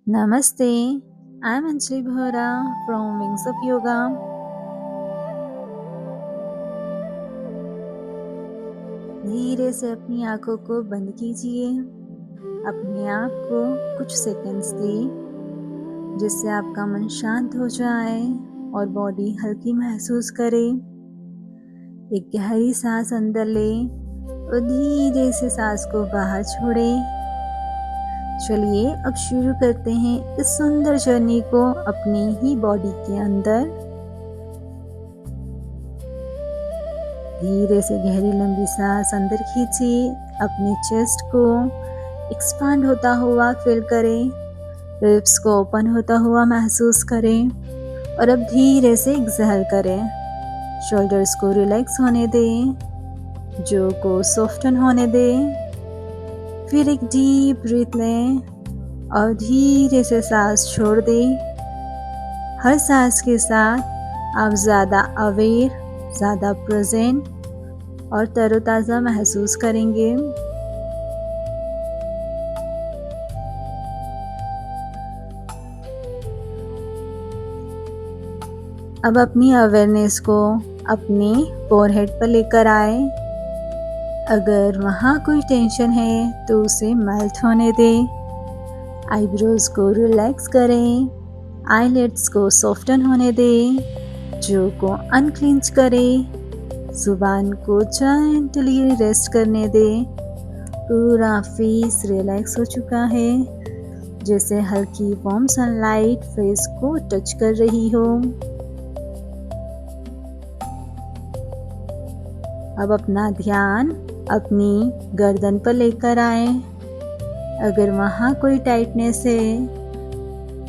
Namaste, I'm Anjali Bhora from Wings of Yoga. धीरे से अपनी आंखों को बंद कीजिए। अपने आप को कुछ सेकंड्स दें जिससे आपका मन शांत हो जाए और बॉडी हल्की महसूस करे। एक गहरी सांस अंदर लें और धीरे से सांस को बाहर छोड़ें। चलिए अब शुरू करते हैं इस सुंदर जर्नी को अपनी ही बॉडी के अंदर। धीरे से गहरी लंबी सांस अंदर खींचिए। अपने चेस्ट को एक्सपांड होता हुआ फील करें। रिब्स को ओपन होता हुआ महसूस करें और अब धीरे से एक्सहेल करें। शोल्डर्स को रिलैक्स होने दें, जो को सॉफ्टन होने दें। फिर एक डीप ब्रीथ लें और धीरे से सांस छोड़ दें। हर सांस के साथ आप ज़्यादा अवेयर, ज़्यादा प्रेजेंट और तरोताज़ा महसूस करेंगे। अब अपनी अवेयरनेस को अपने फोरहेड पर लेकर आए। अगर वहाँ कोई टेंशन है तो उसे मेल्ट होने दें। आईब्रोज को रिलैक्स करें। आईलिड्स को सॉफ्टन होने दें, जो को अनक्लेंच करें। जुबान को जेंटली रेस्ट करने दें। पूरा फेस रिलैक्स हो चुका है, जैसे हल्की वार्म सनलाइट फेस को टच कर रही हो। अब अपना ध्यान अपनी गर्दन पर लेकर आए। अगर वहाँ कोई टाइटनेस है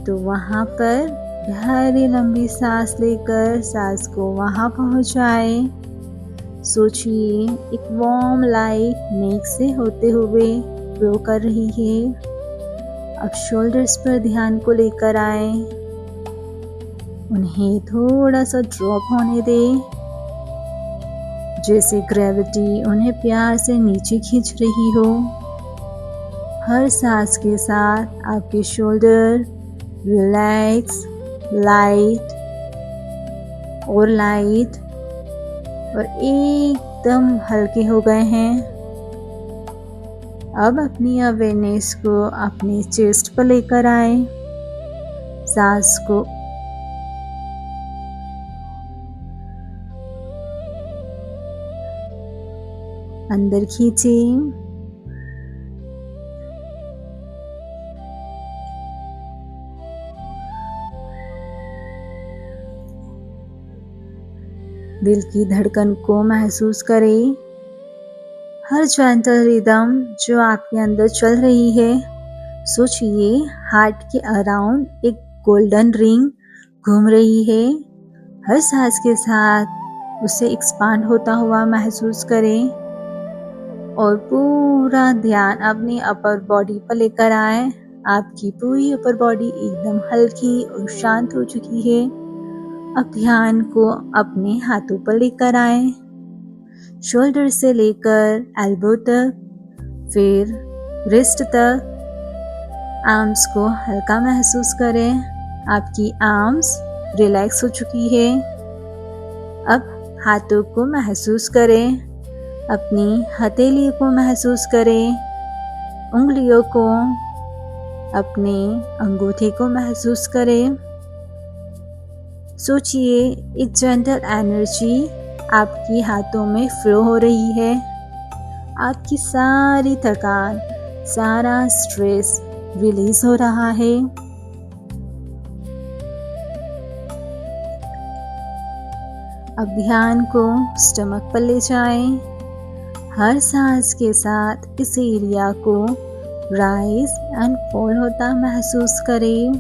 तो वहाँ पर गहरी लंबी सांस लेकर सांस को वहाँ पहुँचाए। सोचिए एक वार्म लाइट नेक से होते हुए फ्लो कर रही है। अब शोल्डर्स पर ध्यान को लेकर आए। उन्हें थोड़ा सा ड्रॉप होने दें, जैसे ग्रेविटी उन्हें प्यार से नीचे खींच रही हो। हर सांस के साथ आपके शोल्डर रिलैक्स, लाइट और एकदम हल्के हो गए हैं। अब अपनी अवेयरनेस को अपने चेस्ट पर लेकर आए। सांस को अंदर खींचें। दिल की धड़कन को महसूस करें। हर जेंटल रिदम जो आपके अंदर चल रही है। सोचिए हार्ट के अराउंड एक गोल्डन रिंग घूम रही है। हर सांस के साथ उसे एक्सपांड होता हुआ महसूस करें और पूरा ध्यान अपनी अपर बॉडी पर लेकर आए। आपकी पूरी अपर बॉडी एकदम हल्की और शांत हो चुकी है। अब ध्यान को अपने हाथों पर लेकर आए, शोल्डर से लेकर एल्बो तक, फिर रिस्ट तक। आर्म्स को हल्का महसूस करें। आपकी आर्म्स रिलैक्स हो चुकी है। अब हाथों को महसूस करें। अपनी हथेली को महसूस करें। उंगलियों को, अपने अंगूठे को महसूस करें। सोचिए एक जेंटल एनर्जी आपकी हाथों में फ्लो हो रही है। आपकी सारी थकान, सारा स्ट्रेस रिलीज हो रहा है। अब ध्यान को स्टमक पर ले जाएं। हर सांस के साथ इस एरिया को राइज एंड फॉल होता महसूस करें।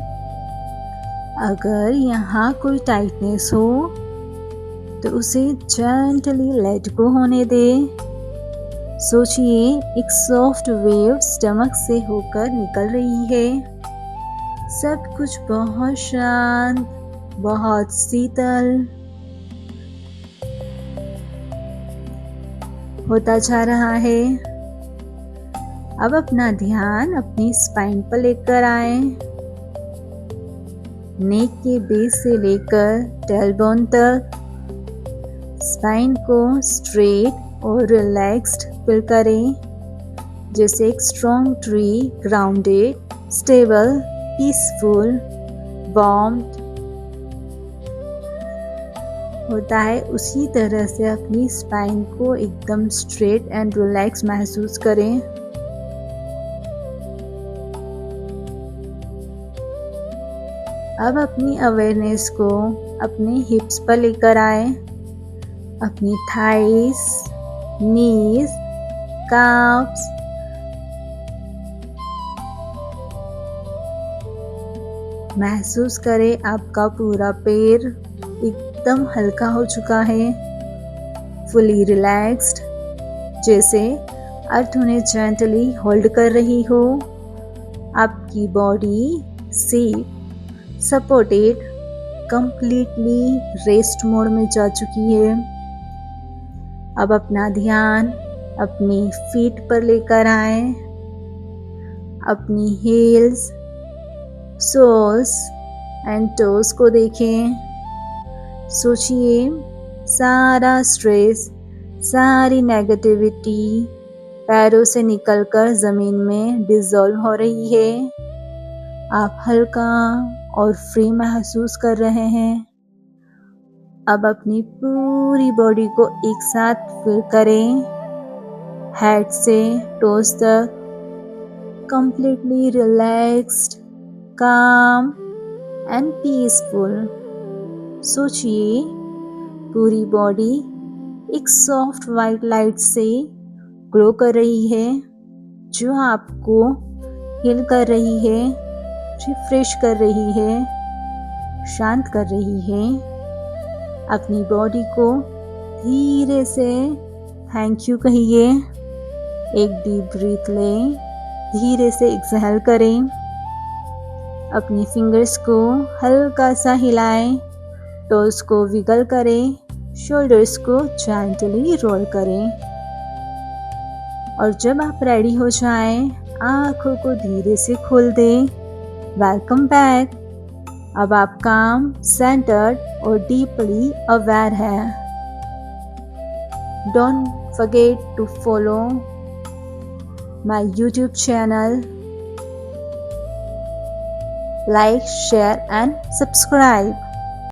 अगर यहाँ कोई टाइटनेस हो तो उसे जेंटली लेट गो होने दें। सोचिए एक सॉफ्ट वेव स्टमक से होकर निकल रही है। सब कुछ बहुत शांत, बहुत शीतल होता जा रहा है। अब अपना ध्यान अपनी स्पाइन पर लेकर आए। नेक के बेस से लेकर टेलबोन तक। स्पाइन को स्ट्रेट और रिलैक्स्ड फील करें, जैसे एक strong tree, grounded, stable, peaceful, warm होता है। उसी तरह से अपनी स्पाइन को एकदम स्ट्रेट एंड रिलैक्स महसूस करें। अब अपनी अवेयरनेस को अपने हिप्स पर लेकर आए, अपनी थाइस, नीज, काफ्स, महसूस करें आपका पूरा पैर एकदम हल्का हो चुका है, फुली रिलैक्स्ड, जैसे अर्थ उन्हें जेंटली होल्ड कर रही हो। आपकी body safe, supported, completely rest mode में जा चुकी है। अब अपना ध्यान अपनी फीट पर लेकर आए, अपनी हील्स, सोल्स एंड टोस को देखें। सोचिए सारा स्ट्रेस, सारी नेगेटिविटी पैरों से निकलकर ज़मीन में डिसॉल्व हो रही है। आप हल्का और फ्री महसूस कर रहे हैं। अब अपनी पूरी बॉडी को एक साथ फील करें, हेड से टोस तक, कंप्लीटली रिलैक्स्ड, काम एंड पीसफुल। सोचिए पूरी बॉडी एक सॉफ्ट वाइट लाइट से ग्लो कर रही है, जो आपको हील कर रही है, रिफ्रेश कर रही है, शांत कर रही है। अपनी बॉडी को धीरे से थैंक यू कहिए। एक डीप ब्रीथ लें, धीरे से एक्सहेल करें। अपनी फिंगर्स को हल्का सा हिलाएं, टोस को विगल करें, शोल्डर्स को जेंटली रोल करें। और जब आप रेडी हो जाएं, आंखों को धीरे से खोल दें। Welcome back. अब आप काम, सेंटर्ड और डीपली अवेयर हैं। Don't forget to follow my YouTube channel, like, share and subscribe.